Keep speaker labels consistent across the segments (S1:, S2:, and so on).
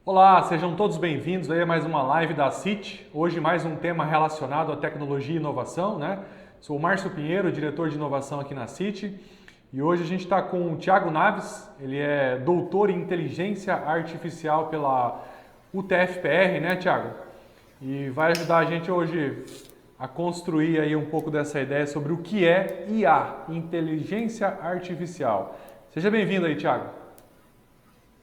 S1: Olá, sejam todos bem-vindos aí a mais uma live da CIT. Hoje mais um tema relacionado à tecnologia e inovação, né? Sou o Márcio Pinheiro, diretor de inovação aqui na CIT, e hoje a gente está com o Thiago Naves. Ele é doutor em inteligência artificial pela UTFPR, né, Thiago? E vai ajudar a gente hoje a construir aí um pouco dessa ideia sobre o que é IA, inteligência artificial. Seja bem-vindo aí, Thiago.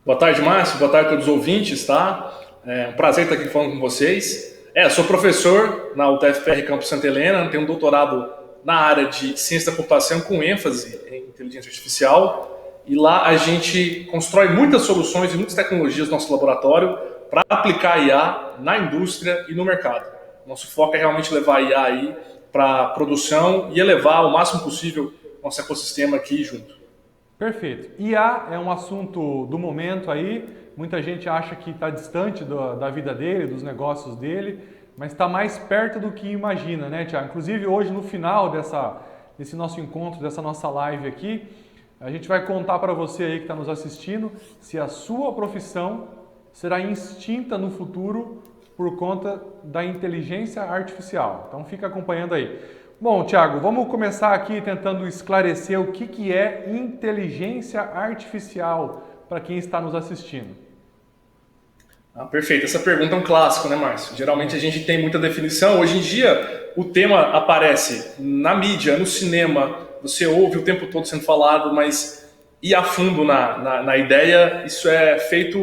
S2: Boa tarde, Márcio. Boa tarde a todos os ouvintes, tá? É um prazer estar aqui falando com vocês. Sou professor na UTFPR Campus Santa Helena, tenho um doutorado na área de ciência da computação com ênfase em inteligência artificial. E lá a gente constrói muitas soluções e muitas tecnologias no nosso laboratório para aplicar a IA na indústria e no mercado. Nosso foco é realmente levar a IA aí para a produção e elevar o máximo possível nosso ecossistema aqui junto.
S1: Perfeito. IA é um assunto do momento aí. Muita gente acha que está distante da vida dele, dos negócios dele, mas está mais perto do que imagina, né, Tiago? Inclusive, hoje, no final desse nosso encontro, dessa nossa live aqui, a gente vai contar para você aí que está nos assistindo se a sua profissão será extinta no futuro por conta da inteligência artificial. Então, fica acompanhando aí. Bom, Thiago, vamos começar aqui tentando esclarecer o que é inteligência artificial para quem está nos assistindo.
S2: Perfeito. Essa pergunta é um clássico, né, Márcio? Geralmente a gente tem muita definição. Hoje em dia, o tema aparece na mídia, no cinema, você ouve o tempo todo sendo falado, mas ir a fundo na ideia, isso é feito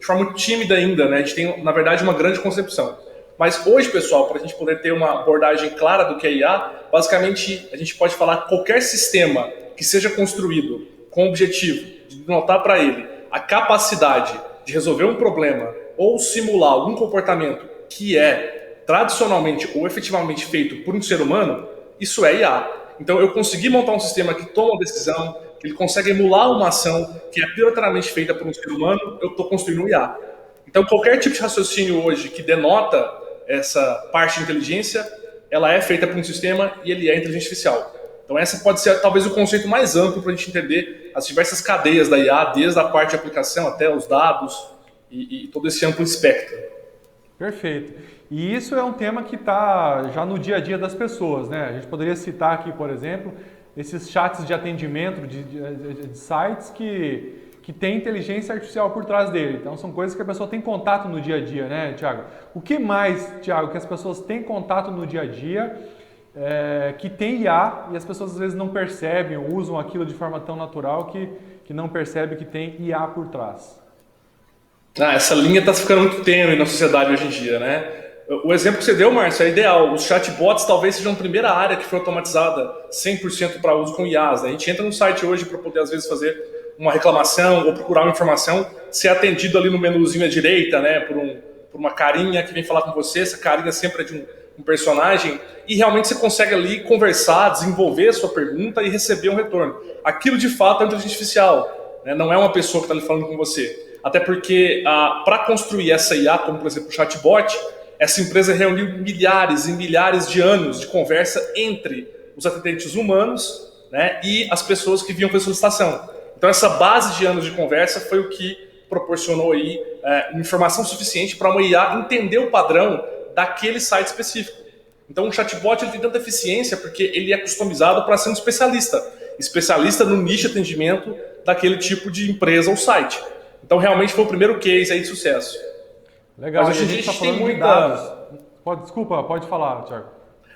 S2: de forma muito tímida ainda, né? A gente tem, na verdade, uma grande concepção. Mas hoje, pessoal, para a gente poder ter uma abordagem clara do que é IA, basicamente a gente pode falar que qualquer sistema que seja construído com o objetivo de denotar para ele a capacidade de resolver um problema ou simular algum comportamento que é tradicionalmente ou efetivamente feito por um ser humano, isso é IA. Então eu consegui montar um sistema que toma uma decisão, que ele consegue emular uma ação que é prioritariamente feita por um ser humano, eu estou construindo um IA. Então qualquer tipo de raciocínio hoje que denota essa parte de inteligência, ela é feita por um sistema e ele é inteligência artificial. Então essa pode ser talvez o conceito mais amplo para a gente entender as diversas cadeias da IA, desde a parte de aplicação até os dados e todo esse amplo espectro.
S1: Perfeito. E isso é um tema que está já no dia a dia das pessoas, né? A gente poderia citar aqui, por exemplo, esses chats de atendimento de sites que tem inteligência artificial por trás dele. Então são coisas que a pessoa tem contato no dia a dia, né, Thiago? O que mais, Thiago, que as pessoas têm contato no dia a dia que tem IA e as pessoas às vezes não percebem ou usam aquilo de forma tão natural que não percebe que tem IA por trás?
S2: Essa linha está ficando muito tênue na sociedade hoje em dia, né? O exemplo que você deu, Márcio, é ideal. Os chatbots talvez sejam a primeira área que foi automatizada 100% para uso com IAs. Né? A gente entra no site hoje para poder, às vezes, fazer uma reclamação ou procurar uma informação, ser atendido ali no menuzinho à direita, né, por uma carinha que vem falar com você. Essa carinha sempre é de um personagem, e realmente você consegue ali conversar, desenvolver a sua pergunta e receber um retorno. Aquilo de fato é inteligência artificial, né? Não é uma pessoa que está ali falando com você. Até porque para construir essa IA, como por exemplo o chatbot, essa empresa reuniu milhares e milhares de anos de conversa entre os atendentes humanos, né, e as pessoas que vinham fazer solicitação. Então essa base de anos de conversa foi o que proporcionou aí informação suficiente para uma IA entender o padrão daquele site específico. Então o chatbot ele tem tanta eficiência porque ele é customizado para ser um especialista no nicho de atendimento daquele tipo de empresa ou site. Então realmente foi o primeiro case aí de sucesso.
S1: Legal.
S2: Mas hoje
S1: a gente está
S2: tem
S1: falando de
S2: muita...
S1: dados. Desculpa, pode falar, Thiago.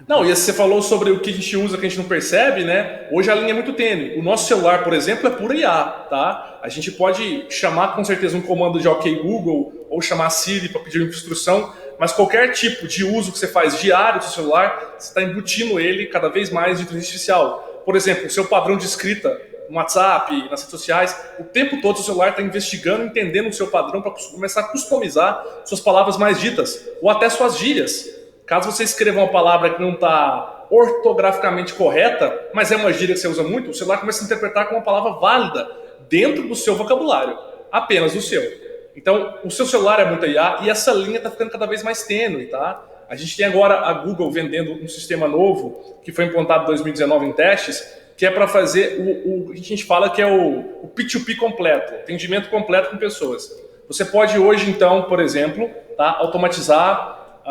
S2: Não, e você falou sobre o que a gente usa que a gente não percebe, né? Hoje a linha é muito tênue. O nosso celular, por exemplo, é pura IA, tá? A gente pode chamar com certeza um comando de OK Google ou chamar a Siri para pedir uma instrução, mas qualquer tipo de uso que você faz diário do seu celular, você está embutindo ele cada vez mais de inteligência artificial. Por exemplo, o seu padrão de escrita no WhatsApp, nas redes sociais, o tempo todo o celular está investigando, entendendo o seu padrão para começar a customizar suas palavras mais ditas, ou até suas gírias. Caso você escreva uma palavra que não está ortograficamente correta, mas é uma gíria que você usa muito, o celular começa a interpretar como uma palavra válida dentro do seu vocabulário, apenas do seu. Então, o seu celular é muito IA e essa linha está ficando cada vez mais tênue, tá? A gente tem agora a Google vendendo um sistema novo que foi implantado em 2019 em testes, que é para fazer o que a gente fala que é o P2P completo, atendimento completo com pessoas. Você pode hoje, então, por exemplo, tá, automatizar,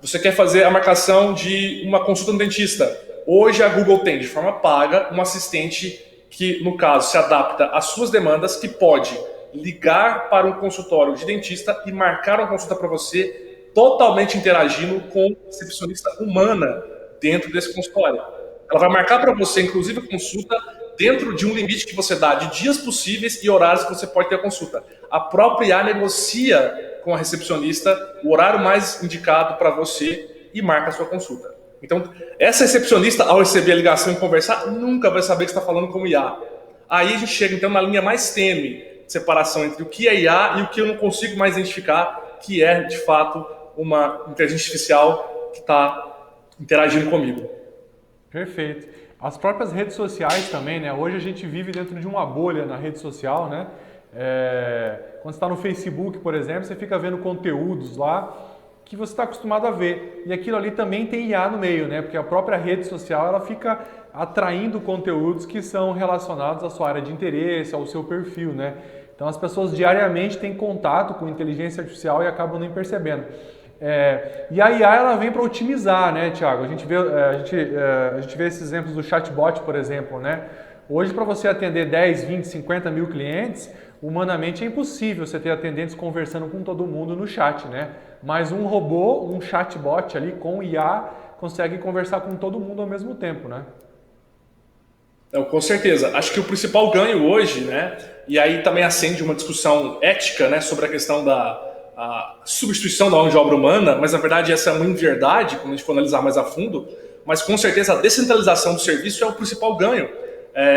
S2: você quer fazer a marcação de uma consulta no dentista. Hoje a Google tem, de forma paga, um assistente que, no caso, se adapta às suas demandas, que pode ligar para um consultório de dentista e marcar uma consulta para você, totalmente interagindo com a recepcionista humana dentro desse consultório. Ela vai marcar para você, inclusive, a consulta dentro de um limite que você dá de dias possíveis e horários que você pode ter a consulta. A própria IA negocia com a recepcionista o horário mais indicado para você e marca a sua consulta. Então, essa recepcionista, ao receber a ligação e conversar, nunca vai saber que está falando com IA. Aí a gente chega, então, na linha mais tênue de separação entre o que é IA e o que eu não consigo mais identificar, que é, de fato, uma inteligência artificial que está interagindo comigo.
S1: Perfeito. As próprias redes sociais também, né? Hoje a gente vive dentro de uma bolha na rede social, né? Quando você está no Facebook, por exemplo, você fica vendo conteúdos lá que você está acostumado a ver. E aquilo ali também tem IA no meio, né? Porque a própria rede social, ela fica atraindo conteúdos que são relacionados à sua área de interesse, ao seu perfil, né? Então as pessoas diariamente têm contato com inteligência artificial e acabam nem percebendo. E a IA ela vem para otimizar, né, Thiago? A gente vê esses exemplos do chatbot, por exemplo, né? Hoje, para você atender 10, 20, 50 mil clientes, humanamente é impossível você ter atendentes conversando com todo mundo no chat, né? Mas um robô, um chatbot ali com IA, consegue conversar com todo mundo ao mesmo tempo, né?
S2: Não, com certeza. Acho que o principal ganho hoje, né? E aí também acende uma discussão ética, né, sobre a questão da substituição da mão de obra humana, mas na verdade essa é uma inverdade, quando a gente for analisar mais a fundo, mas com certeza a descentralização do serviço é o principal ganho.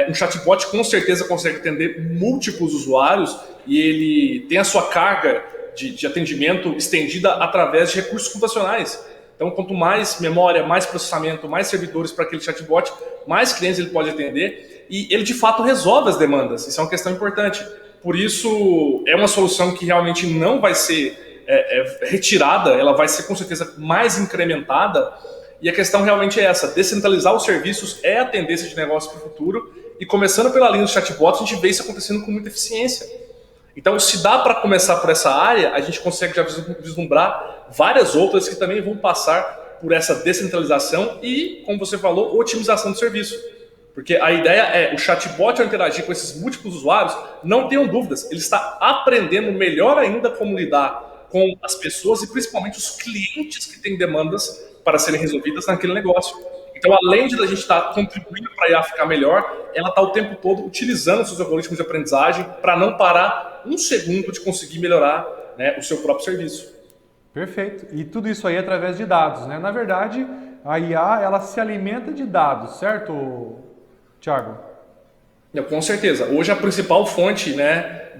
S2: Um chatbot com certeza consegue atender múltiplos usuários e ele tem a sua carga de atendimento estendida através de recursos computacionais. Então, quanto mais memória, mais processamento, mais servidores para aquele chatbot, mais clientes ele pode atender e ele de fato resolve as demandas. Isso é uma questão importante. Por isso, é uma solução que realmente não vai ser retirada, ela vai ser com certeza mais incrementada. E a questão realmente é essa: descentralizar os serviços é a tendência de negócio para o futuro. E começando pela linha dos chatbots, a gente vê isso acontecendo com muita eficiência. Então, se dá para começar por essa área, a gente consegue já vislumbrar várias outras que também vão passar por essa descentralização e, como você falou, otimização do serviço. Porque a ideia é o chatbot, ao interagir com esses múltiplos usuários, não tenham dúvidas, ele está aprendendo melhor ainda como lidar com as pessoas e principalmente os clientes que têm demandas para serem resolvidas naquele negócio. Então, além de a gente estar contribuindo para a IA ficar melhor, ela está o tempo todo utilizando os seus algoritmos de aprendizagem para não parar um segundo de conseguir melhorar, né, o seu próprio serviço.
S1: Perfeito. E tudo isso aí através de dados, né? Na verdade, a IA ela se alimenta de dados, certo, Thiago?
S2: Com certeza. Hoje a principal fonte, né,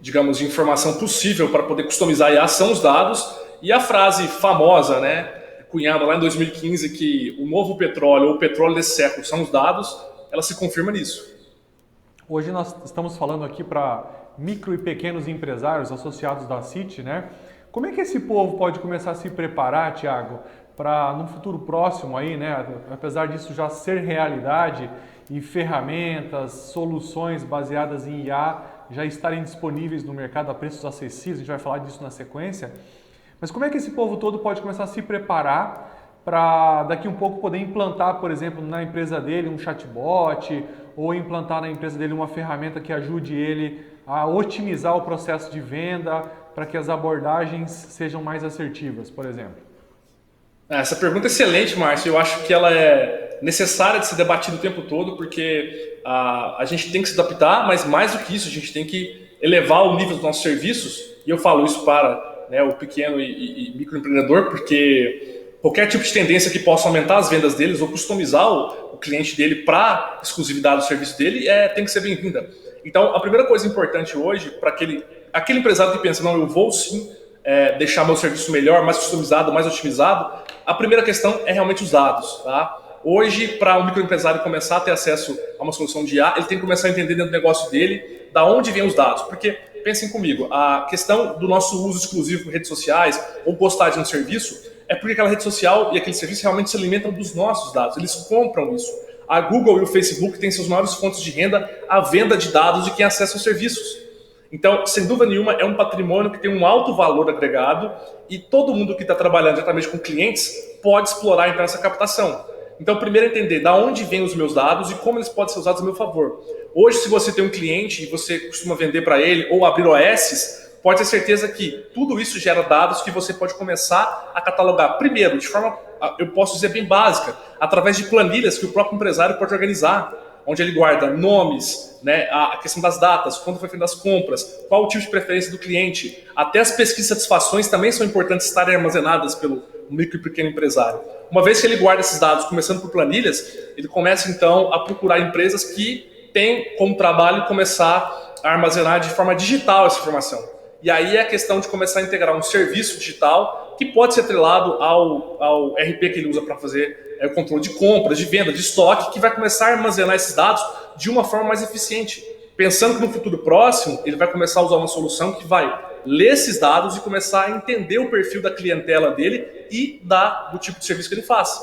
S2: digamos, de informação possível para poder customizar a IA são os dados. E a frase famosa, né, cunhada lá em 2015, que o novo petróleo ou o petróleo desse século são os dados, ela se confirma nisso.
S1: Hoje nós estamos falando aqui para micro e pequenos empresários associados da Citi, né? Como é que esse povo pode começar a se preparar, Thiago, para no futuro próximo aí, né, apesar disso já ser realidade e ferramentas, soluções baseadas em IA já estarem disponíveis no mercado a preços acessíveis, a gente vai falar disso na sequência, mas como é que esse povo todo pode começar a se preparar para daqui um pouco poder implantar, por exemplo, na empresa dele um chatbot ou implantar na empresa dele uma ferramenta que ajude ele a otimizar o processo de venda para que as abordagens sejam mais assertivas, por exemplo?
S2: Essa pergunta é excelente, Márcio. Eu acho que ela é necessária de ser debatida o tempo todo, porque a gente tem que se adaptar, mas mais do que isso, a gente tem que elevar o nível dos nossos serviços. E eu falo isso para, né, o pequeno e microempreendedor, porque qualquer tipo de tendência que possa aumentar as vendas deles ou customizar o cliente dele para exclusividade do serviço dele tem que ser bem-vinda. Então, a primeira coisa importante hoje para aquele empresário que pensa, não, eu vou sim deixar meu serviço melhor, mais customizado, mais otimizado, a primeira questão é realmente os dados. Tá? Hoje, para um microempresário começar a ter acesso a uma solução de IA, ele tem que começar a entender dentro do negócio dele da onde vêm os dados. Porque, pensem comigo, a questão do nosso uso exclusivo por redes sociais ou postagem no serviço é porque aquela rede social e aquele serviço realmente se alimentam dos nossos dados, eles compram isso. A Google e o Facebook têm seus maiores fontes de renda a venda de dados de quem acessa os serviços. Então, sem dúvida nenhuma, é um patrimônio que tem um alto valor agregado e todo mundo que está trabalhando diretamente com clientes pode explorar então essa captação. Então, primeiro entender de onde vêm os meus dados e como eles podem ser usados a meu favor. Hoje, se você tem um cliente e você costuma vender para ele ou abrir OS, pode ter certeza que tudo isso gera dados que você pode começar a catalogar. Primeiro, de forma, eu posso dizer, bem básica, através de planilhas que o próprio empresário pode organizar, onde ele guarda nomes, né, a questão das datas, quando foi feita as compras, qual o tipo de preferência do cliente, até as pesquisas de satisfações também são importantes estarem armazenadas pelo micro e pequeno empresário. Uma vez que ele guarda esses dados, começando por planilhas, ele começa então a procurar empresas que têm como trabalho começar a armazenar de forma digital essa informação. E aí é a questão de começar a integrar um serviço digital que pode ser atrelado ao RP que ele usa para fazer o controle de compras, de venda, de estoque, que vai começar a armazenar esses dados de uma forma mais eficiente. Pensando que no futuro próximo, ele vai começar a usar uma solução que vai ler esses dados e começar a entender o perfil da clientela dele e do tipo de serviço que ele faz.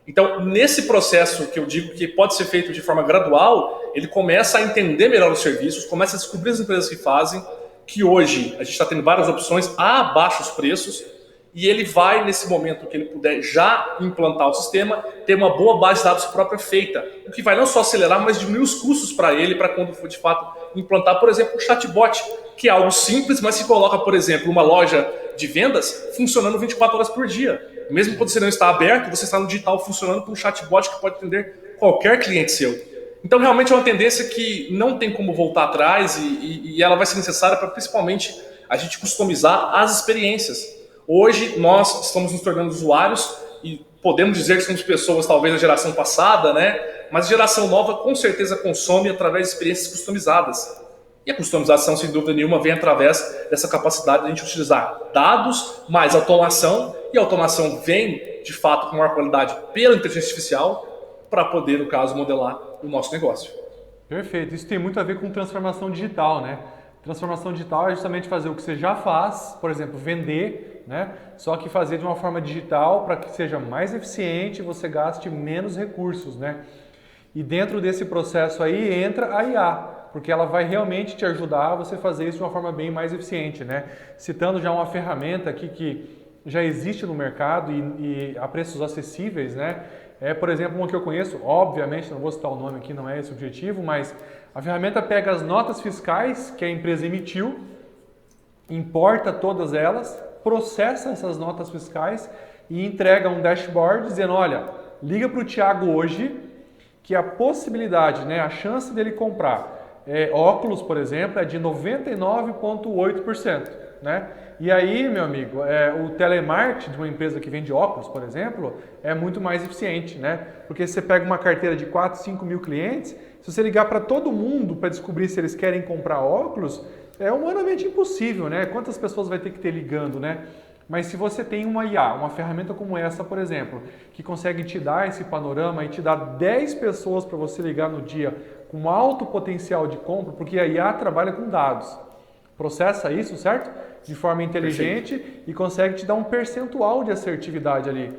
S2: Então, nesse processo que eu digo que pode ser feito de forma gradual, ele começa a entender melhor os serviços, começa a descobrir as empresas que fazem, que hoje a gente está tendo várias opções a baixos preços, e ele vai, nesse momento que ele puder já implantar o sistema, ter uma boa base de dados própria feita, o que vai não só acelerar, mas diminuir os custos para ele, para quando for de fato implantar, por exemplo, um chatbot, que é algo simples, mas se coloca, por exemplo, uma loja de vendas funcionando 24 horas por dia. Mesmo quando você não está aberto, você está no digital funcionando com um chatbot que pode atender qualquer cliente seu. Então, realmente é uma tendência que não tem como voltar atrás e ela vai ser necessária para, principalmente, a gente customizar as experiências. Hoje, nós estamos nos tornando usuários e podemos dizer que somos pessoas, talvez, da geração passada, né? Mas a geração nova, com certeza, consome através de experiências customizadas. E a customização, sem dúvida nenhuma, vem através dessa capacidade de a gente utilizar dados mais automação, e a automação vem, de fato, com maior qualidade pela inteligência artificial para poder, no caso, modelar o nosso negócio.
S1: Perfeito. Isso tem muito a ver com transformação digital, né? Transformação digital é justamente fazer o que você já faz, por exemplo, vender, né? Só que fazer de uma forma digital para que seja mais eficiente e você gaste menos recursos, né? E dentro desse processo aí entra a IA, porque ela vai realmente te ajudar a você fazer isso de uma forma bem mais eficiente, né? Citando já uma ferramenta aqui que já existe no mercado e a preços acessíveis, né? Por exemplo, uma que eu conheço, obviamente, não vou citar o nome aqui, não é esse o objetivo, mas a ferramenta pega as notas fiscais que a empresa emitiu, importa todas elas, processa essas notas fiscais e entrega um dashboard dizendo, olha, liga para o Thiago hoje que a possibilidade, né, a chance dele comprar óculos, por exemplo, é de 99,8%. Né? E aí, meu amigo, o telemarketing de uma empresa que vende óculos, por exemplo, é muito mais eficiente, né? Porque você pega uma carteira de 4, 5 mil clientes, se você ligar para todo mundo para descobrir se eles querem comprar óculos, é humanamente impossível, né? Quantas pessoas vai ter que ter ligando, né? Mas se você tem uma IA, uma ferramenta como essa, por exemplo, que consegue te dar esse panorama e te dar 10 pessoas para você ligar no dia com alto potencial de compra, porque a IA trabalha com dados, processa isso, certo? De forma inteligente. Perfeito. E consegue te dar um percentual de assertividade ali.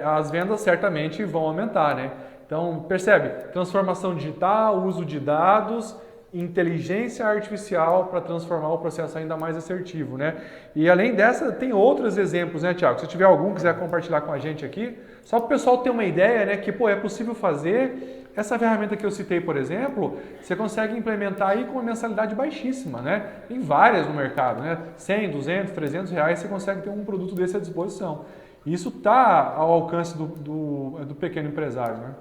S1: As vendas certamente vão aumentar, né? Então, percebe? Transformação digital, uso de dados, inteligência artificial para transformar o processo ainda mais assertivo, né? E além dessa, tem outros exemplos, né, Thiago? Se tiver algum que quiser compartilhar com a gente aqui, só para o pessoal ter uma ideia, né, que é possível fazer. Essa ferramenta que eu citei, por exemplo, você consegue implementar aí com uma mensalidade baixíssima, né? Tem várias no mercado, né? 100, 200, 300 reais você consegue ter um produto desse à disposição. Isso está ao alcance do pequeno empresário, né?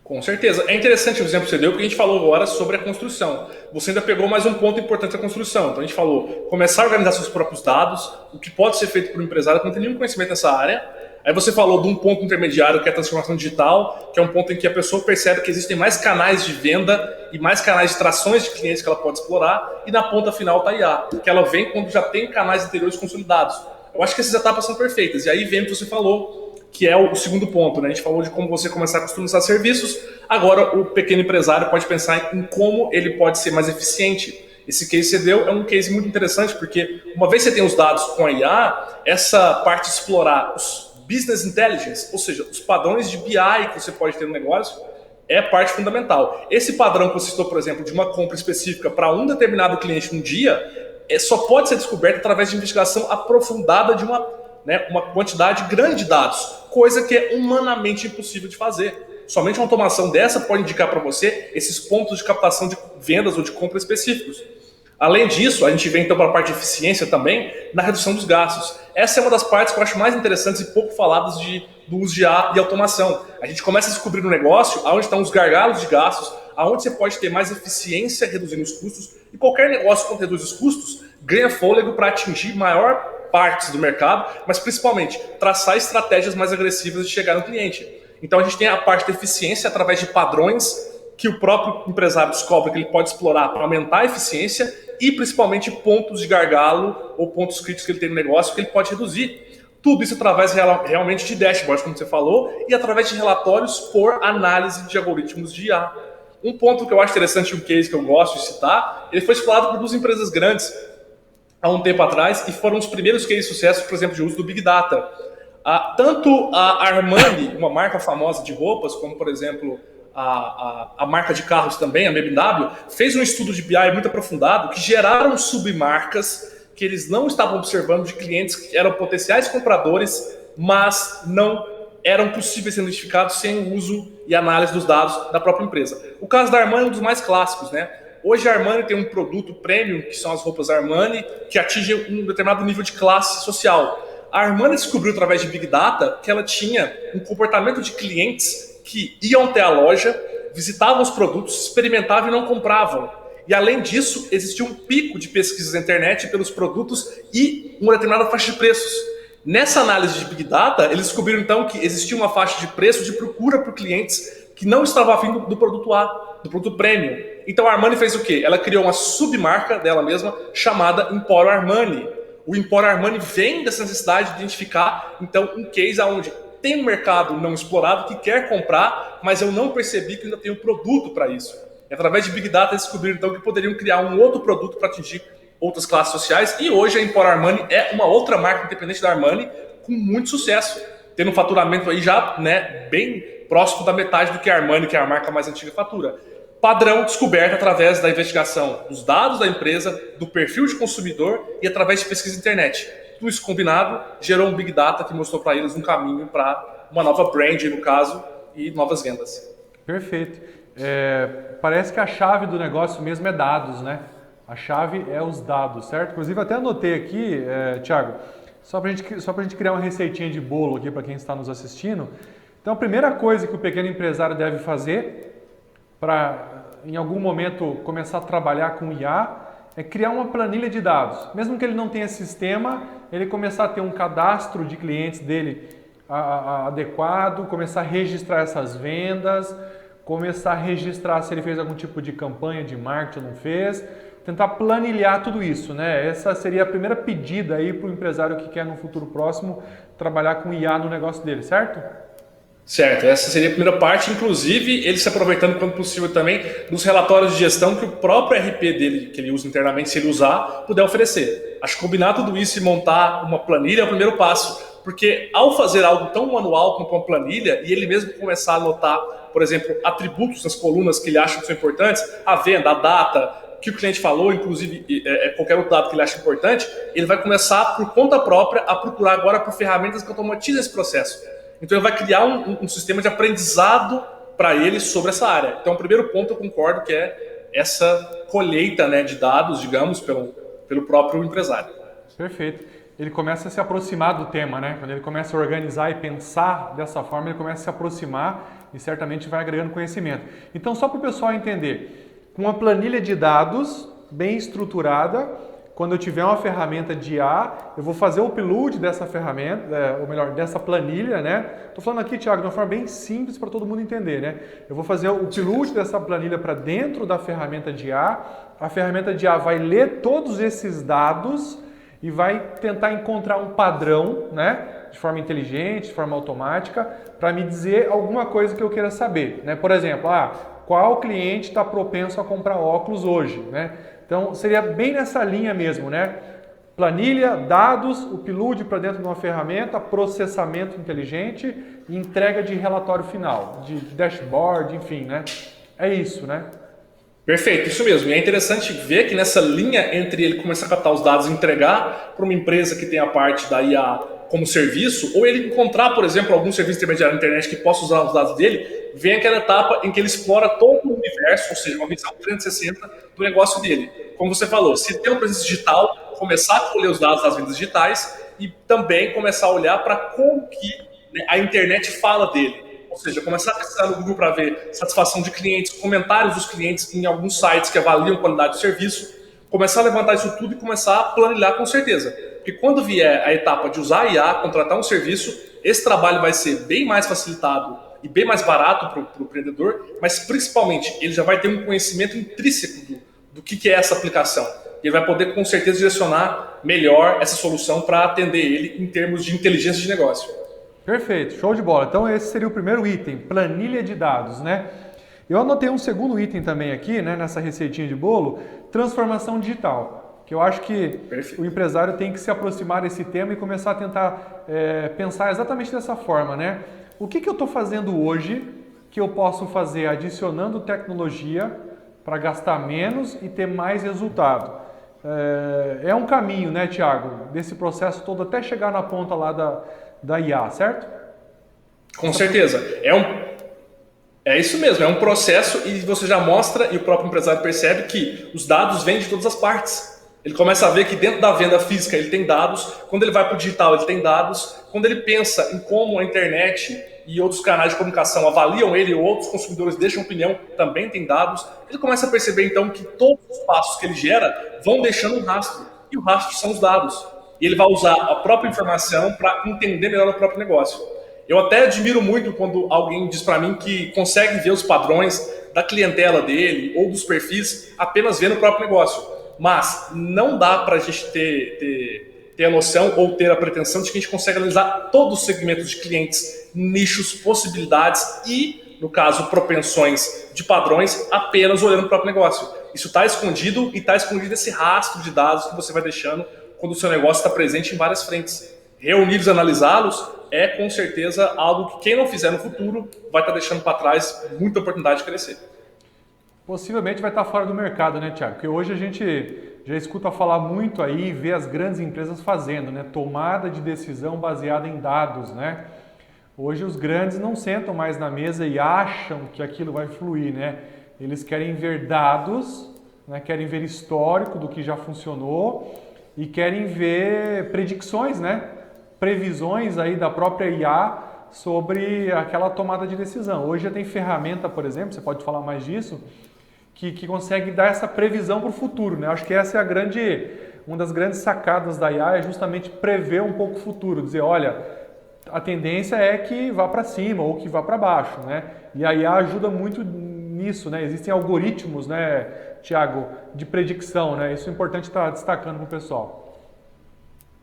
S2: Com certeza. É interessante o exemplo que você deu, porque a gente falou agora sobre a construção. Você ainda pegou mais um ponto importante da construção. Então a gente falou começar a organizar seus próprios dados, o que pode ser feito por um empresário que não tem nenhum conhecimento nessa área. Aí você falou de um ponto intermediário, que é a transformação digital, que é um ponto em que a pessoa percebe que existem mais canais de venda e mais canais de trações de clientes que ela pode explorar, e na ponta final está a IA, que ela vem quando já tem canais anteriores consolidados. Eu acho que essas etapas são perfeitas. E aí vem o que você falou, que é o segundo ponto, né? A gente falou de como você começar a customizar serviços, agora o pequeno empresário pode pensar em como ele pode ser mais eficiente. Esse case que você deu é um case muito interessante, porque uma vez que você tem os dados com a IA, essa parte de explorar os business intelligence, ou seja, os padrões de BI que você pode ter no negócio, é parte fundamental. Esse padrão que você citou, por exemplo, de uma compra específica para um determinado cliente num dia, só pode ser descoberto através de investigação aprofundada de uma quantidade grande de dados, coisa que é humanamente impossível de fazer. Somente uma automação dessa pode indicar para você esses pontos de captação de vendas ou de compra específicos. Além disso, a gente vem então para a parte de eficiência também, na redução dos gastos. Essa é uma das partes que eu acho mais interessantes e pouco faladas do uso de IA e automação. A gente começa a descobrir no negócio aonde estão os gargalos de gastos, aonde você pode ter mais eficiência reduzindo os custos, e qualquer negócio que reduz os custos ganha fôlego para atingir maior parte do mercado, mas principalmente traçar estratégias mais agressivas de chegar no cliente. Então a gente tem a parte de eficiência através de padrões que o próprio empresário descobre que ele pode explorar para aumentar a eficiência, e principalmente pontos de gargalo ou pontos críticos que ele tem no negócio que ele pode reduzir. Tudo isso através realmente de dashboards, como você falou, e através de relatórios por análise de algoritmos de IA. Um ponto que eu acho interessante, um case que eu gosto de citar, ele foi explorado por duas empresas grandes há um tempo atrás e foram os primeiros cases de sucesso, por exemplo, de uso do Big Data. Tanto a Armani, uma marca famosa de roupas, como por exemplo a marca de carros também, a BMW, fez um estudo de BI muito aprofundado que geraram submarcas que eles não estavam observando de clientes que eram potenciais compradores, mas não eram possíveis ser identificados sem o uso e análise dos dados da própria empresa. O caso da Armani é um dos mais clássicos, né? Hoje a Armani tem um produto premium, que são as roupas Armani, que atinge um determinado nível de classe social. A Armani descobriu através de Big Data que ela tinha um comportamento de clientes que iam até a loja, visitavam os produtos, experimentavam e não compravam. E além disso, existia um pico de pesquisas na internet pelos produtos e uma determinada faixa de preços. Nessa análise de Big Data, eles descobriram então que existia uma faixa de preço de procura por clientes que não estavam afim do produto A, do produto premium. Então a Armani fez o quê? Ela criou uma submarca dela mesma chamada Emporio Armani. O Emporio Armani vem dessa necessidade de identificar então um case onde tem um mercado não explorado que quer comprar, mas eu não percebi que ainda tem um produto para isso. E através de Big Data eles descobriram então que poderiam criar um outro produto para atingir outras classes sociais, e hoje a Emporio Armani é uma outra marca independente da Armani com muito sucesso, tendo um faturamento aí já bem próximo da metade do que a Armani, que é a marca mais antiga, fatura. Padrão descoberto através da investigação dos dados da empresa, do perfil de consumidor e através de pesquisa na internet. Tudo isso combinado gerou um Big Data que mostrou para eles um caminho para uma nova brand, no caso, e novas vendas.
S1: Perfeito. Parece que a chave do negócio mesmo é dados, né? A chave é os dados, certo? Inclusive até anotei aqui, Thiago, só para a gente criar uma receitinha de bolo aqui para quem está nos assistindo. Então a primeira coisa que o pequeno empresário deve fazer para em algum momento começar a trabalhar com IA é criar uma planilha de dados. Mesmo que ele não tenha sistema, ele começar a ter um cadastro de clientes dele adequado, começar a registrar essas vendas, começar a registrar se ele fez algum tipo de campanha de marketing ou não fez, tentar planilhar tudo isso, né? Essa seria a primeira pedida aí para o empresário que quer no futuro próximo trabalhar com IA no negócio dele, certo?
S2: Certo, essa seria a primeira parte, inclusive ele se aproveitando quando possível também dos relatórios de gestão que o próprio RP dele, que ele usa internamente, se ele usar, puder oferecer. Acho que combinar tudo isso e montar uma planilha é o primeiro passo, porque ao fazer algo tão manual quanto uma planilha, e ele mesmo começar a anotar, por exemplo, atributos nas colunas que ele acha que são importantes, a venda, a data, que o cliente falou, inclusive qualquer outro dado que ele acha importante, ele vai começar por conta própria a procurar agora por ferramentas que automatizam esse processo. Então ele vai criar um sistema de aprendizado para ele sobre essa área. Então o primeiro ponto eu concordo que é essa colheita, né, de dados, digamos, pelo próprio empresário.
S1: Perfeito. Ele começa a se aproximar do tema, né? Quando ele começa a organizar e pensar dessa forma, ele começa a se aproximar e certamente vai agregando conhecimento. Então só para o pessoal entender, com uma planilha de dados bem estruturada, quando eu tiver uma ferramenta de IA, eu vou fazer o upload dessa ferramenta, ou melhor, dessa planilha, né? Estou falando aqui, Thiago, de uma forma bem simples para todo mundo entender, né? Eu vou fazer o upload dessa planilha para dentro da ferramenta de IA, a ferramenta de IA vai ler todos esses dados e vai tentar encontrar um padrão, né? De forma inteligente, de forma automática, para me dizer alguma coisa que eu queira saber, né? Por exemplo, qual cliente está propenso a comprar óculos hoje, né? Então, seria bem nessa linha mesmo, né? Planilha, dados, o upload para dentro de uma ferramenta, processamento inteligente e entrega de relatório final, de dashboard, enfim, né? É isso, né?
S2: Perfeito, isso mesmo. E é interessante ver que nessa linha entre ele começar a captar os dados e entregar para uma empresa que tem a parte da IA como serviço, ou ele encontrar, por exemplo, algum serviço intermediário na internet que possa usar os dados dele, vem aquela etapa em que ele explora todo o universo, ou seja, uma visão 360 do negócio dele. Como você falou, se tem uma presença digital, começar a colher os dados das vendas digitais e também começar a olhar para como que, né, a internet fala dele. Ou seja, começar a pesquisar no Google para ver satisfação de clientes, comentários dos clientes em alguns sites que avaliam a qualidade do serviço, começar a levantar isso tudo e começar a planilhar com certeza. Porque quando vier a etapa de usar a IA, contratar um serviço, esse trabalho vai ser bem mais facilitado e bem mais barato para o empreendedor, mas principalmente ele já vai ter um conhecimento intrínseco do que é essa aplicação. Ele vai poder com certeza direcionar melhor essa solução para atender ele em termos de inteligência de negócio.
S1: Perfeito, show de bola. Então esse seria o primeiro item, planilha de dados, né? Eu anotei um segundo item também aqui, né, nessa receitinha de bolo, transformação digital, que eu acho que
S2: Perfeito.
S1: o empresário tem que se aproximar desse tema e começar a tentar pensar exatamente dessa forma, né? O que eu estou fazendo hoje que eu posso fazer adicionando tecnologia para gastar menos e ter mais resultado? É um caminho, né, Thiago, desse processo todo até chegar na ponta lá da IA, certo?
S2: Com certeza. É isso mesmo, é um processo e você já mostra e o próprio empresário percebe que os dados vêm de todas as partes. Ele começa a ver que dentro da venda física ele tem dados, quando ele vai para o digital ele tem dados, quando ele pensa em como a internet e outros canais de comunicação avaliam ele ou outros consumidores deixam opinião, também tem dados, ele começa a perceber então que todos os passos que ele gera vão deixando um rastro, e o rastro são os dados. E ele vai usar a própria informação para entender melhor o próprio negócio. Eu até admiro muito quando alguém diz para mim que consegue ver os padrões da clientela dele ou dos perfis apenas vendo o próprio negócio. Mas não dá para a gente ter a noção ou ter a pretensão de que a gente consegue analisar todos os segmentos de clientes, nichos, possibilidades e, no caso, propensões de padrões apenas olhando o próprio negócio. Isso está escondido e está escondido esse rastro de dados que você vai deixando quando o seu negócio está presente em várias frentes. Reuni-los e analisá-los é com certeza algo que quem não fizer no futuro vai estar deixando para trás muita oportunidade de crescer.
S1: Possivelmente vai estar fora do mercado, né, Thiago? Porque hoje a gente já escuta falar muito aí, vê as grandes empresas fazendo, né? Tomada de decisão baseada em dados, né? Hoje os grandes não sentam mais na mesa e acham que aquilo vai fluir, né? Eles querem ver dados, né? Querem ver histórico do que já funcionou e querem ver predicções, né? Previsões aí da própria IA sobre aquela tomada de decisão. Hoje já tem ferramenta, por exemplo, você pode falar mais disso, que consegue dar essa previsão para o futuro, né? Acho que essa é uma das grandes sacadas da IA, é justamente prever um pouco o futuro, dizer, olha, a tendência é que vá para cima ou que vá para baixo, né? E a IA ajuda muito nisso, né? Existem algoritmos, né, Thiago, de predicção, né? Isso é importante estar destacando para o pessoal.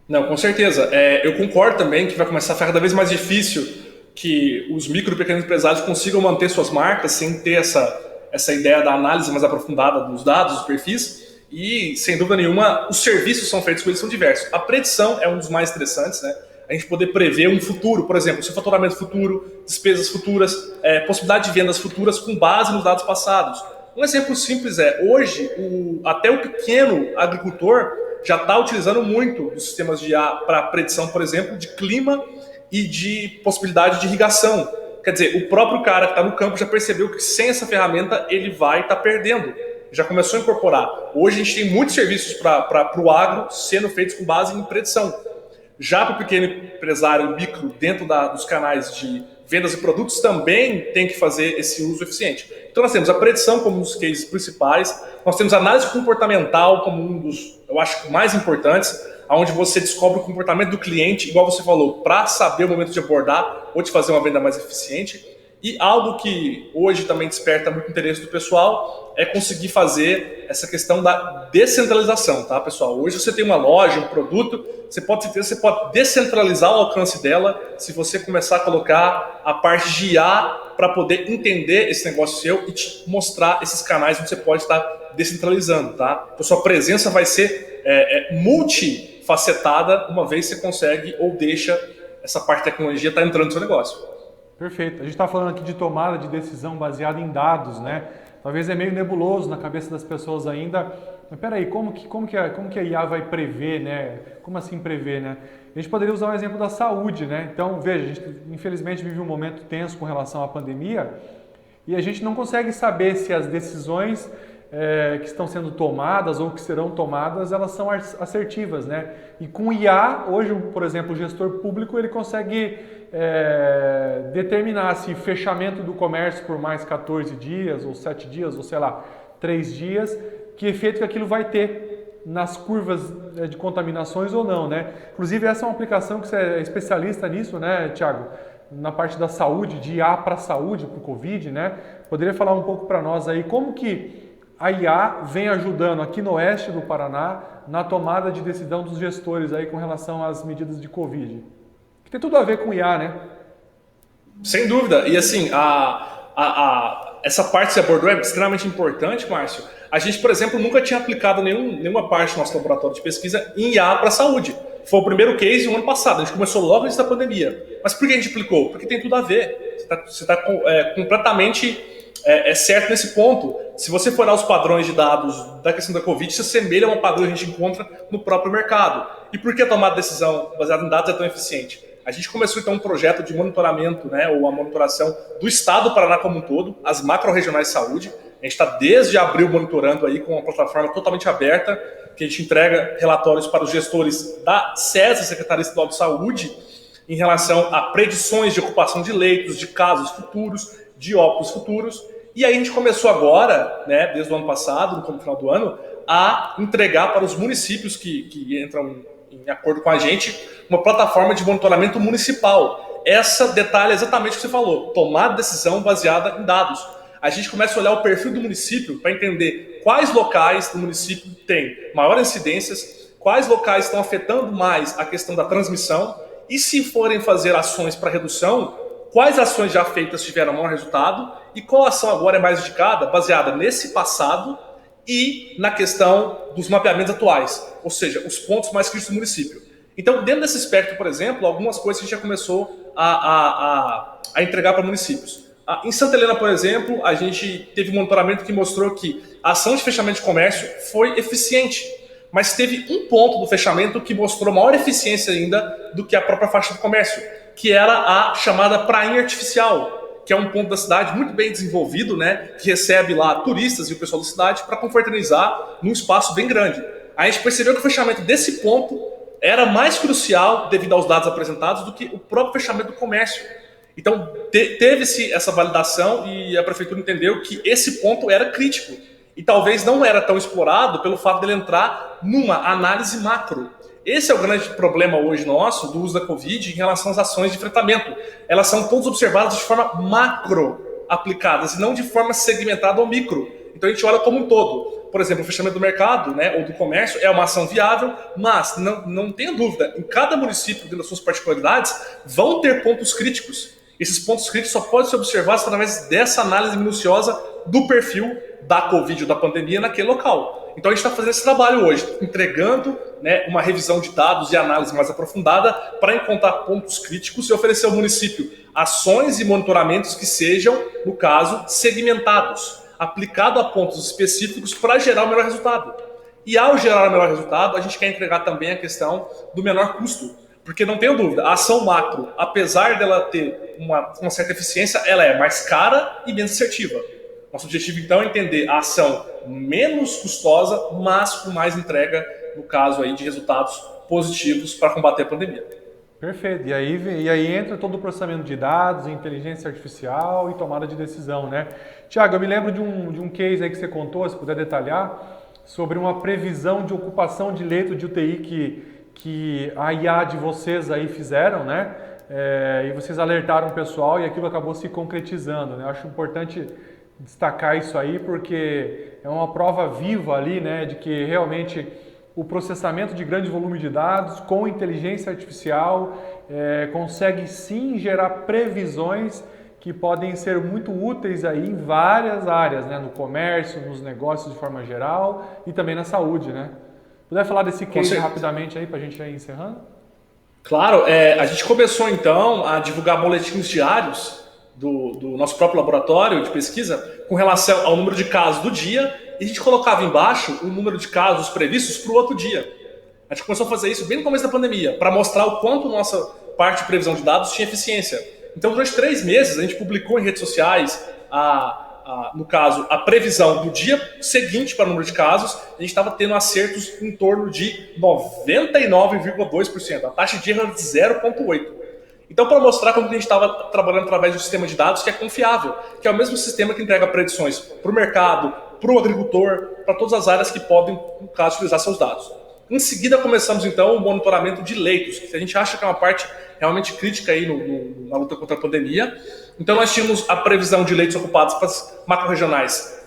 S2: Não, com certeza. Eu concordo também que vai começar a ficar cada vez mais difícil que os micro e pequenos empresários consigam manter suas marcas sem ter essa ideia da análise mais aprofundada dos dados, dos perfis. E, sem dúvida nenhuma, os serviços são feitos com eles, são diversos. A predição é um dos mais interessantes, né? A gente poder prever um futuro, por exemplo, seu faturamento futuro, despesas futuras, possibilidade de vendas futuras com base nos dados passados. Um exemplo simples hoje, até o pequeno agricultor já está utilizando muito os sistemas de IA para predição, por exemplo, de clima e de possibilidade de irrigação. Quer dizer, o próprio cara que está no campo já percebeu que sem essa ferramenta ele vai estar perdendo. Já começou a incorporar. Hoje a gente tem muitos serviços para o agro sendo feitos com base em predição. Já para o pequeno empresário micro, dentro dos canais de vendas e produtos, também tem que fazer esse uso eficiente. Então nós temos a predição como um dos cases principais, nós temos a análise comportamental como um dos, eu acho, mais importantes, onde você descobre o comportamento do cliente, igual você falou, para saber o momento de abordar ou de fazer uma venda mais eficiente. E algo que hoje também desperta muito interesse do pessoal é conseguir fazer essa questão da descentralização, tá, pessoal? Hoje você tem uma loja, um produto, você pode descentralizar o alcance dela se você começar a colocar a parte de IA para poder entender esse negócio seu e te mostrar esses canais onde você pode estar descentralizando, tá? Então, sua presença vai ser facetada, uma vez você consegue ou deixa essa parte de tecnologia estar entrando no seu negócio.
S1: Perfeito. A gente está falando aqui de tomada de decisão baseada em dados, né? Talvez é meio nebuloso na cabeça das pessoas ainda. Mas peraí, como que a IA vai prever, né? Como assim prever, né? A gente poderia usar o exemplo da saúde, né? Então, veja, a gente infelizmente vive um momento tenso com relação à pandemia e a gente não consegue saber se as decisões que estão sendo tomadas ou que serão tomadas, elas são assertivas, né? E com o IA, hoje, por exemplo, o gestor público, ele consegue determinar se fechamento do comércio por mais 14 dias, ou 7 dias, ou sei lá, 3 dias, que efeito que aquilo vai ter nas curvas de contaminações ou não, né? Inclusive, essa é uma aplicação que você é especialista nisso, né, Thiago? Na parte da saúde, de IA para a saúde, para o Covid, né? Poderia falar um pouco para nós aí como que a IA vem ajudando aqui no oeste do Paraná na tomada de decisão dos gestores aí com relação às medidas de Covid? Que tem tudo a ver com IA, né?
S2: Sem dúvida. E assim, essa parte que você abordou é extremamente importante, Márcio. A gente, por exemplo, nunca tinha aplicado nenhuma parte do nosso laboratório de pesquisa em IA para a saúde. Foi o primeiro case no ano passado. A gente começou logo antes da pandemia. Mas por que a gente aplicou? Porque tem tudo a ver. Você está completamente certo nesse ponto. Se você for olhar os padrões de dados da questão da Covid, se assemelha a um padrão que a gente encontra no próprio mercado. E por que a tomada de decisão baseada em dados é tão eficiente? A gente começou então um projeto de monitoramento, né, ou a monitoração do estado do Paraná como um todo, as macro-regionais de saúde. A gente está desde abril monitorando aí com uma plataforma totalmente aberta, que a gente entrega relatórios para os gestores da SESA, Secretaria Estadual de Saúde, em relação a predições de ocupação de leitos, de casos futuros, de óbitos futuros. E aí a gente começou agora, né, desde o ano passado, no final do ano, a entregar para os municípios que entram em acordo com a gente, uma plataforma de monitoramento municipal. Essa detalha exatamente o que você falou, tomar decisão baseada em dados. A gente começa a olhar o perfil do município para entender quais locais do município têm maiores incidências, quais locais estão afetando mais a questão da transmissão e se forem fazer ações para redução, quais ações já feitas tiveram maior resultado e qual ação agora é mais indicada, baseada nesse passado e na questão dos mapeamentos atuais, ou seja, os pontos mais críticos do município. Então, dentro desse espectro, por exemplo, algumas coisas a gente já começou a entregar para municípios. Em Santa Helena, por exemplo, a gente teve um monitoramento que mostrou que a ação de fechamento de comércio foi eficiente, mas teve um ponto do fechamento que mostrou maior eficiência ainda do que a própria faixa do comércio, que era a chamada prainha artificial, que é um ponto da cidade muito bem desenvolvido, né, que recebe lá turistas e o pessoal da cidade para confraternizar num espaço bem grande. A gente percebeu que o fechamento desse ponto era mais crucial, devido aos dados apresentados, do que o próprio fechamento do comércio. Então, teve-se essa validação e a prefeitura entendeu que esse ponto era crítico e talvez não era tão explorado pelo fato dele entrar numa análise macro. Esse é o grande problema hoje nosso do uso da Covid em relação às ações de enfrentamento. Elas são todas observadas de forma macro aplicadas e não de forma segmentada ou micro. Então a gente olha como um todo. Por exemplo, o fechamento do mercado, né, ou do comércio é uma ação viável, mas não tenha dúvida, em cada município, dentro das suas particularidades, vão ter pontos críticos. Esses pontos críticos só podem ser observados através dessa análise minuciosa do perfil da Covid ou da pandemia naquele local. Então a gente está fazendo esse trabalho hoje, entregando, né, uma revisão de dados e análise mais aprofundada para encontrar pontos críticos e oferecer ao município ações e monitoramentos que sejam, no caso, segmentados, aplicado a pontos específicos para gerar o melhor resultado. E ao gerar o melhor resultado, a gente quer entregar também a questão do menor custo. Porque não tenho dúvida, a ação macro, apesar dela ter uma certa eficiência, ela é mais cara e menos assertiva. Nosso objetivo, então, é entender a ação menos custosa, mas com mais entrega, no caso aí, de resultados positivos para combater a pandemia.
S1: Perfeito. E aí entra todo o processamento de dados, inteligência artificial e tomada de decisão, né? Tiago, eu me lembro de um case aí que você contou, se puder detalhar, sobre uma previsão de ocupação de leito de UTI que a IA de vocês aí fizeram, né? E vocês alertaram o pessoal e aquilo acabou se concretizando, né? Eu acho importante destacar isso aí porque é uma prova viva ali, né, de que realmente o processamento de grande volume de dados com inteligência artificial consegue sim gerar previsões que podem ser muito úteis aí em várias áreas, né, no comércio, nos negócios de forma geral e também na saúde, né? Puder falar desse case rapidamente aí para a gente ir encerrando?
S2: Claro, a gente começou então a divulgar boletins diários do nosso próprio laboratório de pesquisa com relação ao número de casos do dia, e a gente colocava embaixo o número de casos previstos para o outro dia. A gente começou a fazer isso bem no começo da pandemia, para mostrar o quanto nossa parte de previsão de dados tinha eficiência. Então, durante 3 meses, a gente publicou em redes sociais, no caso, a previsão do dia seguinte para o número de casos. A gente estava tendo acertos em torno de 99,2%. A taxa de erro era de 0,8%. Então, para mostrar como a gente estava trabalhando através de um sistema de dados que é confiável, que é o mesmo sistema que entrega predições para o mercado, para o agricultor, para todas as áreas que podem, no caso, utilizar seus dados. Em seguida, começamos, então, o monitoramento de leitos, que a gente acha que é uma parte realmente crítica aí na luta contra a pandemia. Então, nós tínhamos a previsão de leitos ocupados para as macro-regionais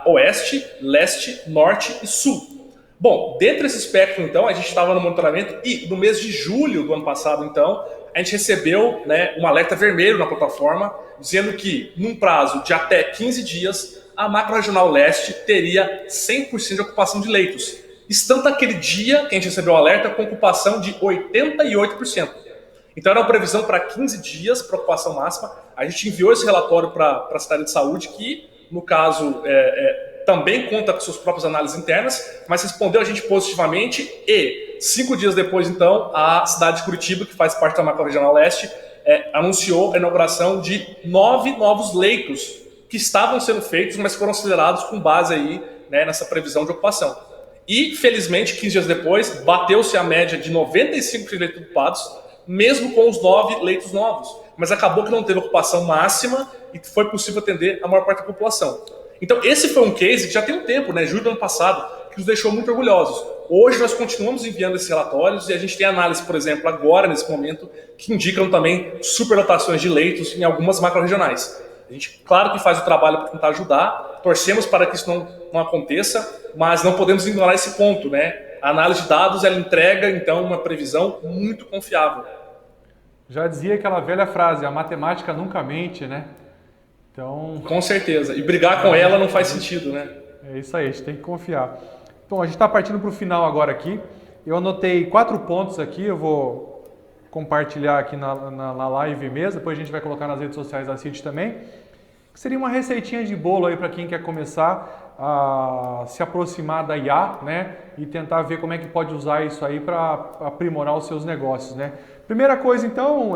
S2: Oeste, Leste, Norte e Sul. Bom, dentro desse espectro, então, a gente estava no monitoramento e no mês de julho do ano passado, então, a gente recebeu, né, um alerta vermelho na plataforma, dizendo que, num prazo de até 15 dias, a macro-regional Leste teria 100% de ocupação de leitos. Estando aquele dia que a gente recebeu o alerta com ocupação de 88%. Então era uma previsão para 15 dias para ocupação máxima. A gente enviou esse relatório para a Secretaria de Saúde, que, no caso, também conta com suas próprias análises internas, mas respondeu a gente positivamente e, 5 dias depois, então, a cidade de Curitiba, que faz parte da macro-regional Leste, anunciou a inauguração de 9 novos leitos que estavam sendo feitos, mas foram acelerados com base aí, né, nessa previsão de ocupação. E, felizmente, 15 dias depois, bateu-se a média de 95% de leitos ocupados, mesmo com os 9 leitos novos. Mas acabou que não teve ocupação máxima e foi possível atender a maior parte da população. Então, esse foi um case que já tem um tempo, né, julho do ano passado, que nos deixou muito orgulhosos. Hoje, nós continuamos enviando esses relatórios e a gente tem análise, por exemplo, agora, nesse momento, que indicam também superlotações de leitos em algumas macro-regionais. A gente, claro que faz o trabalho para tentar ajudar, torcemos para que isso não aconteça, mas não podemos ignorar esse ponto, né? A análise de dados, ela entrega, então, uma previsão muito confiável.
S1: Já dizia aquela velha frase, a matemática nunca mente, né? Então...
S2: Com certeza. E brigar com ela não faz sentido, né?
S1: É isso aí, a gente tem que confiar. Então, a gente está partindo para o final agora aqui. Eu anotei 4 pontos aqui, eu vou compartilhar aqui na live mesmo, depois a gente vai colocar nas redes sociais da CIT também. Seria uma receitinha de bolo aí para quem quer começar a se aproximar da IA, né? E tentar ver como é que pode usar isso aí para aprimorar os seus negócios, né? Primeira coisa, então,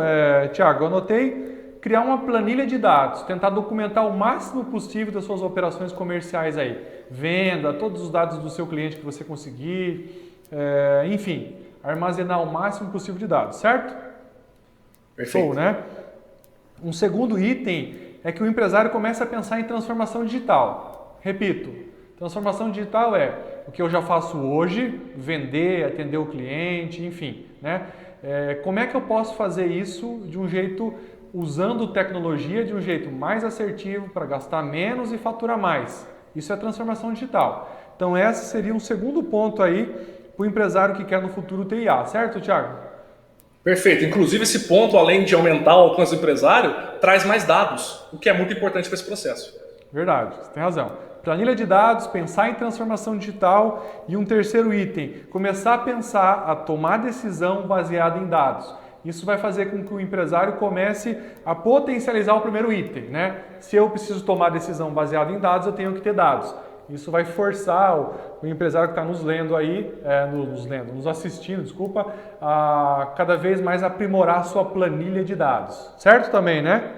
S1: Thiago, eu anotei criar uma planilha de dados, tentar documentar o máximo possível das suas operações comerciais aí. Venda, todos os dados do seu cliente que você conseguir, enfim, armazenar o máximo possível de dados, certo?
S2: Perfeito.
S1: Show, né? Um segundo item é que o empresário começa a pensar em transformação digital. Repito, transformação digital é o que eu já faço hoje, vender, atender o cliente, enfim, né? Como é que eu posso fazer isso de um jeito, usando tecnologia, de um jeito mais assertivo para gastar menos e faturar mais? Isso é transformação digital. Então esse seria um segundo ponto aí para o empresário que quer no futuro ter IA, certo, Thiago?
S2: Perfeito. Inclusive esse ponto, além de aumentar o alcance do empresário, traz mais dados, o que é muito importante para esse processo.
S1: Verdade, você tem razão. Planilha de dados, pensar em transformação digital e um terceiro item, começar a pensar, a tomar decisão baseada em dados. Isso vai fazer com que o empresário comece a potencializar o primeiro item, né? Se eu preciso tomar decisão baseada em dados, eu tenho que ter dados. Isso vai forçar o empresário que está nos lendo aí, nos assistindo, desculpa, a cada vez mais aprimorar a sua planilha de dados. Certo também, né?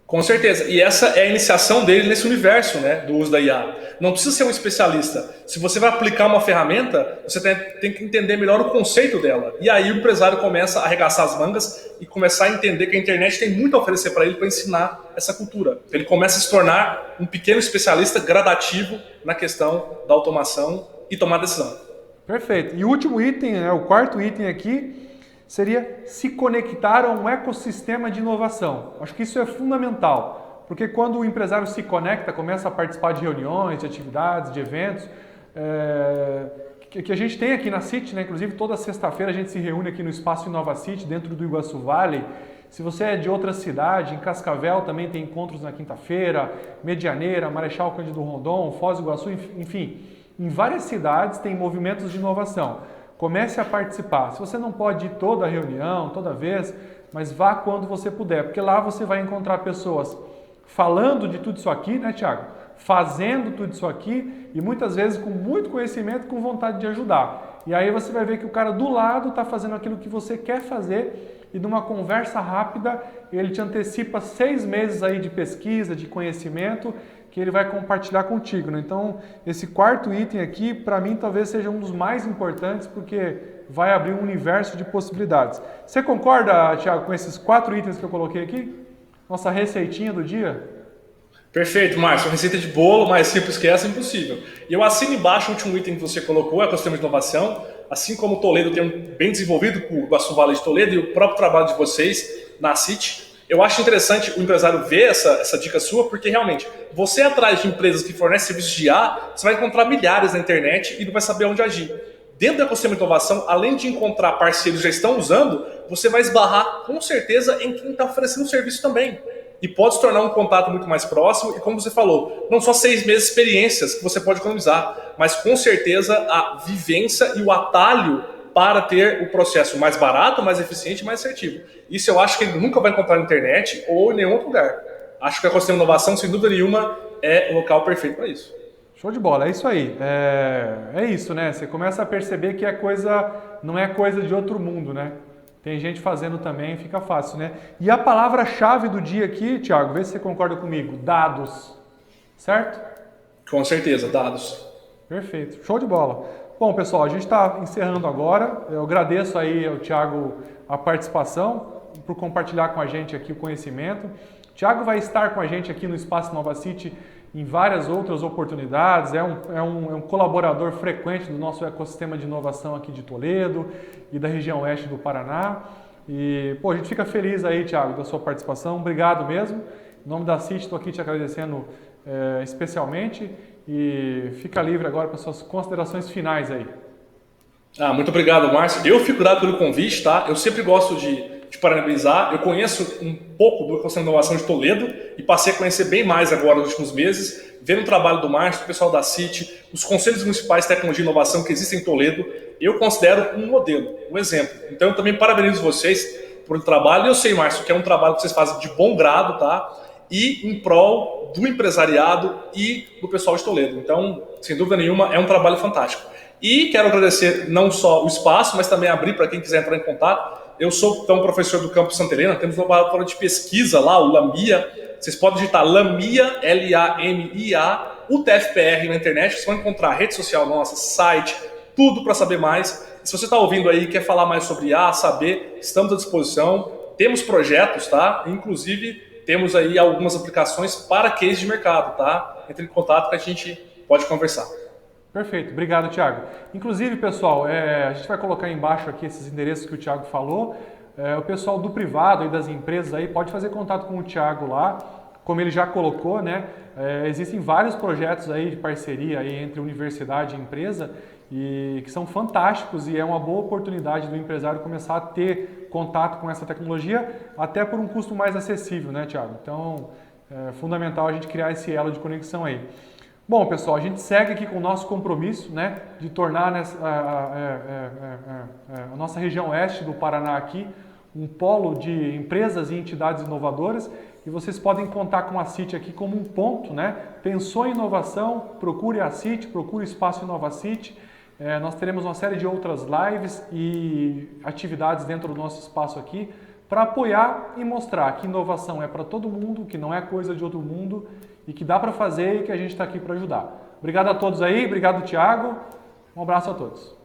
S2: Com certeza. E essa é a iniciação dele nesse universo, né, do uso da IA. Não precisa ser um especialista. Se você vai aplicar uma ferramenta, você tem que entender melhor o conceito dela. E aí o empresário começa a arregaçar as mangas e começar a entender que a internet tem muito a oferecer para ele para ensinar essa cultura. Ele começa a se tornar um pequeno especialista gradativo na questão da automação e tomar decisão.
S1: Perfeito. E o último item, né, o quarto item aqui, seria se conectar a um ecossistema de inovação. Acho que isso é fundamental, porque quando o empresário se conecta, começa a participar de reuniões, de atividades, de eventos, que a gente tem aqui na City, né? Inclusive toda sexta-feira a gente se reúne aqui no Espaço Inova City, dentro do Iguaçu Valley. Se você é de outra cidade, em Cascavel também tem encontros na quinta-feira, Medianeira, Marechal Cândido Rondon, Foz do Iguaçu, enfim. em várias cidades tem movimentos de inovação. Comece a participar. Se você não pode ir toda a reunião, toda vez, mas vá quando você puder, porque lá você vai encontrar pessoas falando de tudo isso aqui, né, Thiago? Fazendo tudo isso aqui e muitas vezes com muito conhecimento e com vontade de ajudar. E aí você vai ver que o cara do lado está fazendo aquilo que você quer fazer e numa conversa rápida ele te antecipa 6 meses aí de pesquisa, de conhecimento que ele vai compartilhar contigo, né? Então, esse quarto item aqui, para mim, talvez seja um dos mais importantes porque vai abrir um universo de possibilidades. Você concorda, Thiago, com esses 4 itens que eu coloquei aqui? Nossa receitinha do dia?
S2: Perfeito, Márcio. Receita de bolo mais simples que essa é impossível. E eu assino embaixo o último item que você colocou, é o ecossistema de inovação. Assim como o Toledo tem um bem desenvolvido com o Iguaçu Vale de Toledo e o próprio trabalho de vocês na CIT, eu acho interessante o empresário ver essa dica sua, porque realmente, você atrás de empresas que fornecem serviços de IA, você vai encontrar milhares na internet e não vai saber onde agir. Dentro do ecossistema de inovação, além de encontrar parceiros que já estão usando, você vai esbarrar com certeza em quem está oferecendo o serviço também. E pode se tornar um contato muito mais próximo e, como você falou, não só 6 meses de experiências que você pode economizar, mas com certeza a vivência e o atalho para ter o processo mais barato, mais eficiente e mais assertivo. Isso eu acho que ele nunca vai encontrar na internet ou em nenhum outro lugar. Acho que o ecossistema de inovação, sem dúvida nenhuma, é o local perfeito para isso.
S1: Show de bola, é isso aí. É isso, né? Você começa a perceber que não é coisa de outro mundo, né? Tem gente fazendo também, fica fácil, né? E a palavra-chave do dia aqui, Thiago, vê se você concorda comigo, dados, certo?
S2: Com certeza, dados.
S1: Perfeito, show de bola. Bom, pessoal, a gente está encerrando agora. Eu agradeço aí ao Thiago a participação, por compartilhar com a gente aqui o conhecimento. O Thiago vai estar com a gente aqui no Espaço Nova City em várias outras oportunidades, é um colaborador frequente do nosso ecossistema de inovação aqui de Toledo e da região oeste do Paraná. E, pô, a gente fica feliz aí, Thiago, da sua participação. Obrigado mesmo. Em nome da CIT, estou aqui te agradecendo especialmente e fica livre agora para suas considerações finais aí.
S2: Muito obrigado, Márcio. Eu fico grato pelo convite, tá? Eu sempre gosto de parabenizar. Eu conheço um pouco do ecossistema de inovação de Toledo e passei a conhecer bem mais agora nos últimos meses, vendo o trabalho do Márcio, do pessoal da CIT, os conselhos municipais de tecnologia e inovação que existem em Toledo. Eu considero um modelo, um exemplo. Então, eu também parabenizo vocês por o trabalho. E eu sei, Márcio, que é um trabalho que vocês fazem de bom grado, tá? E em prol do empresariado e do pessoal de Toledo. Então, sem dúvida nenhuma, é um trabalho fantástico. E quero agradecer não só o espaço, mas também abrir para quem quiser entrar em contato. Eu sou então professor do Campus Santa Helena, temos um laboratório de pesquisa lá, o LAMIA. Vocês podem digitar LAMIA, L-A-M-I-A, UTFPR na internet, vocês vão encontrar rede social nossa, site, tudo para saber mais. Se você está ouvindo aí e quer falar mais sobre IA, saber, estamos à disposição. Temos projetos, tá? Inclusive, temos aí algumas aplicações para case de mercado, tá? Entre em contato que a gente pode conversar.
S1: Perfeito, obrigado, Thiago. Inclusive, pessoal, a gente vai colocar embaixo aqui esses endereços que o Thiago falou. O pessoal do privado e das empresas aí pode fazer contato com o Thiago lá, como ele já colocou, né? Existem vários projetos aí de parceria aí entre universidade e empresa e que são fantásticos e é uma boa oportunidade do empresário começar a ter contato com essa tecnologia, até por um custo mais acessível, né, Thiago? Então, é fundamental a gente criar esse elo de conexão aí. Bom, pessoal, a gente segue aqui com o nosso compromisso, né, de tornar a nossa região oeste do Paraná aqui um polo de empresas e entidades inovadoras e vocês podem contar com a CIT aqui como um ponto, né? Pensou em inovação, procure a CIT, procure o Espaço InovaCity. Nós teremos uma série de outras lives e atividades dentro do nosso espaço aqui para apoiar e mostrar que inovação é para todo mundo, que não é coisa de outro mundo e que dá para fazer e que a gente está aqui para ajudar. Obrigado a todos aí, obrigado, Thiago. Um abraço a todos.